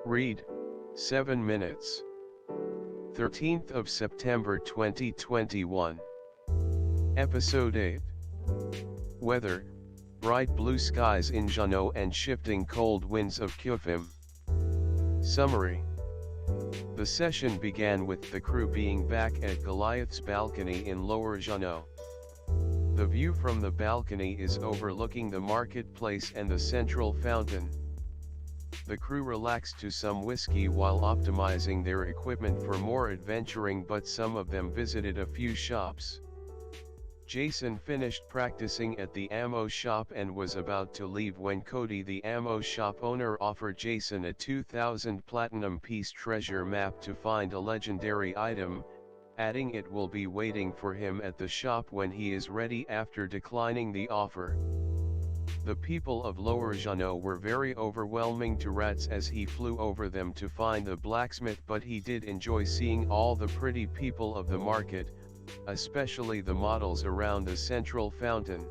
Read, 7 minutes. 13th of September 2021. Episode 8. Weather, bright blue skies in Jeannot and shifting cold winds of Kyophim. Summary. The session began with the crew being back at Goliath's balcony in Lower Jeannot. The view from the balcony is overlooking the marketplace and the central fountain. The crew relaxed to some whiskey while optimizing their equipment for more adventuring, but some of them visited a few shops. Jason finished practicing at the ammo shop and was about to leave when Cody, the ammo shop owner, offered Jason a 2000 platinum piece treasure map to find a legendary item, adding it will be waiting for him at the shop when he is ready after declining the offer. The people of Lower Jeannot were very overwhelming to Rats as he flew over them to find the blacksmith, but he did enjoy seeing all the pretty people of the market, especially the models around the central fountain.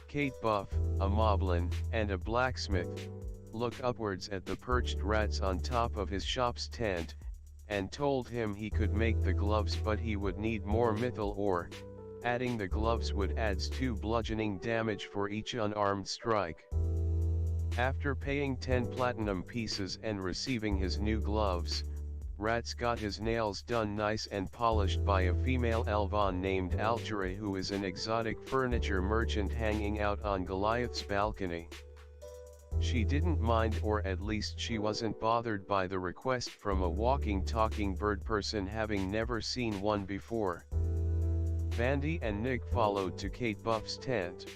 Kate Buff, a moblin, and a blacksmith, look upwards at the perched Rats on top of his shop's tent, and told him he could make the gloves but he would need more mythal ore, adding the gloves would adds 2 bludgeoning damage for each unarmed strike. After paying 10 platinum pieces and receiving his new gloves, Rats got his nails done nice and polished by a female Elvon named Alture, who is an exotic furniture merchant hanging out on Goliath's balcony. She didn't mind, or at least she wasn't bothered by the request from a walking talking bird person, having never seen one before. Bandy and Nick followed to Kate Buff's tent.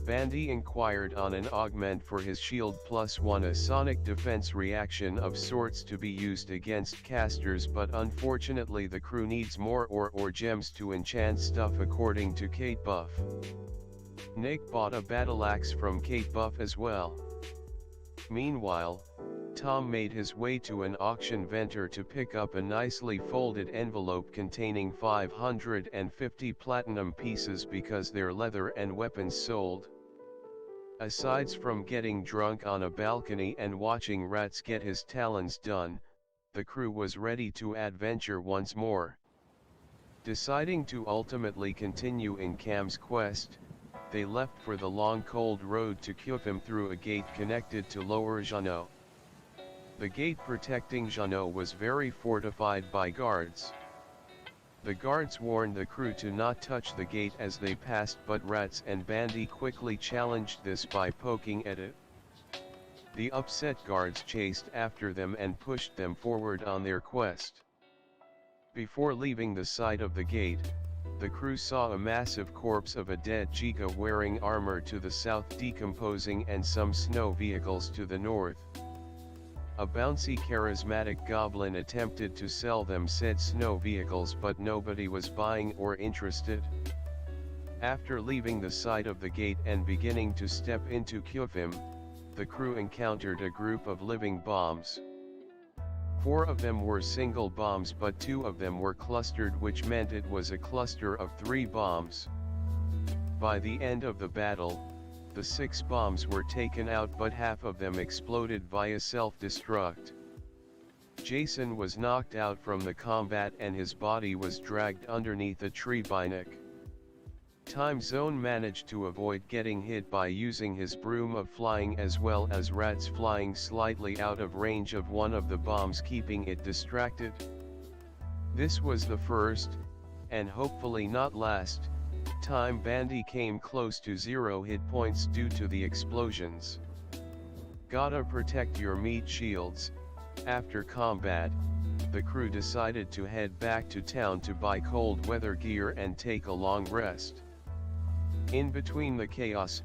Bandy inquired on an augment for his shield +1, a sonic defense reaction of sorts to be used against casters, but unfortunately the crew needs more ore or gems to enchant stuff according to Kate Buff. Nick bought a battle axe from Kate Buff as well. Meanwhile, Tom made his way to an auction vendor to pick up a nicely folded envelope containing 550 platinum pieces because their leather and weapons sold. Aside from getting drunk on a balcony and watching Rats get his talons done, the crew was ready to adventure once more. Deciding to ultimately continue in Cam's quest, they left for the long cold road to Kyophim through a gate connected to Lower Jeannot. The gate protecting Jeannot was very fortified by guards. The guards warned the crew to not touch the gate as they passed, but Rats and Bandy quickly challenged this by poking at it. The upset guards chased after them and pushed them forward on their quest. Before leaving the side of the gate, the crew saw a massive corpse of a dead Jiga wearing armor to the south decomposing and some snow vehicles to the north. A bouncy charismatic goblin attempted to sell them said snow vehicles, but nobody was buying or interested. After leaving the side of the gate and beginning to step into Kyophim, the crew encountered a group of living bombs. 4 of them were single bombs, but 2 of them were clustered, which meant it was a cluster of 3 bombs. By the end of the battle, the 6 bombs were taken out, but half of them exploded via self-destruct. Jason was knocked out from the combat and his body was dragged underneath a tree by Nick. Time Zone managed to avoid getting hit by using his broom of flying, as well as Rats flying slightly out of range of one of the bombs, keeping it distracted. This was the first, and hopefully not last, time Bandy came close to 0 hit points due to the explosions. Gotta protect your meat shields. After combat, the crew decided to head back to town to buy cold weather gear and take a long rest. In between the chaos,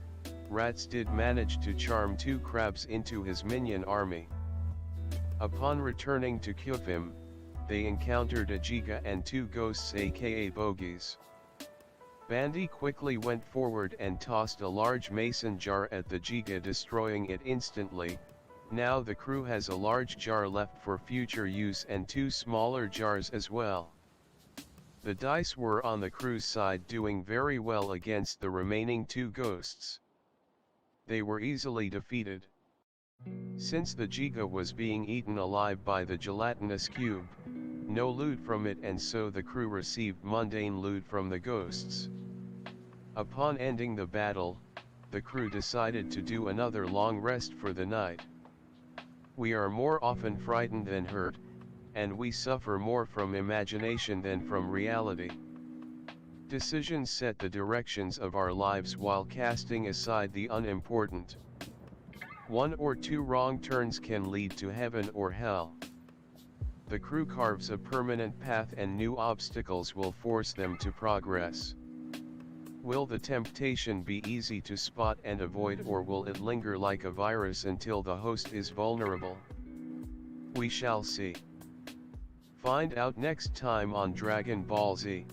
Rats did manage to charm 2 crabs into his minion army. Upon returning to Kyophim, they encountered a Jiga and 2 ghosts, aka bogies. Bandy quickly went forward and tossed a large mason jar at the Jiga, destroying it instantly. Now the crew has a large jar left for future use and 2 smaller jars as well. The dice were on the crew's side, doing very well against the remaining 2 ghosts. They were easily defeated. Since the Giga was being eaten alive by the gelatinous cube, no loot from it, and so the crew received mundane loot from the ghosts. Upon ending the battle, the crew decided to do another long rest for the night. We are more often frightened than hurt, and we suffer more from imagination than from reality. Decisions set the directions of our lives while casting aside the unimportant. One or two wrong turns can lead to heaven or hell. The crew carves a permanent path, and new obstacles will force them to progress. Will the temptation be easy to spot and avoid, or will it linger like a virus until the host is vulnerable? We shall see. Find out next time on Dragon Ball Z.